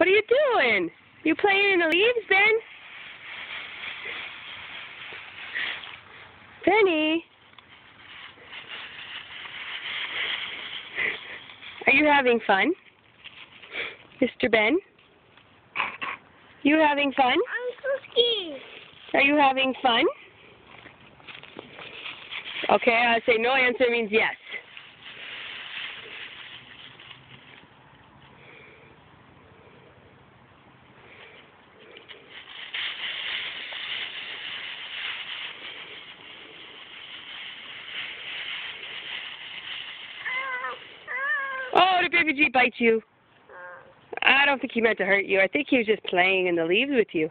What are you doing? You playing in the leaves, Ben? Benny? Are you having fun? Mr. Ben? You having fun? I'm so scared. Are you having fun? Okay, I say no answer means yes. Oh, did Baby G bite you? I don't think he meant to hurt you. I think he was just playing in the leaves with you.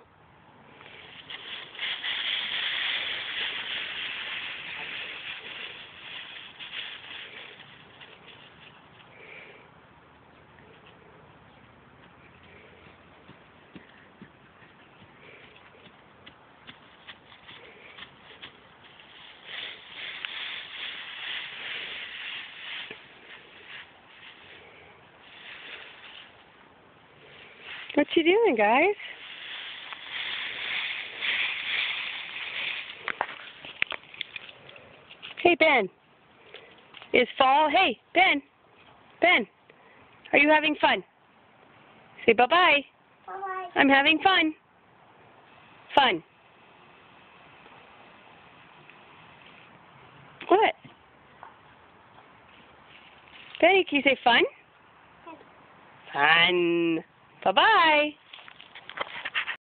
What you doing, guys? Hey, Ben. Is fall... Hey, Ben. Ben. Are you having fun? Say bye-bye. Bye-bye. I'm having fun. Fun. What? Benny, can you say fun? Fun. Bye-bye.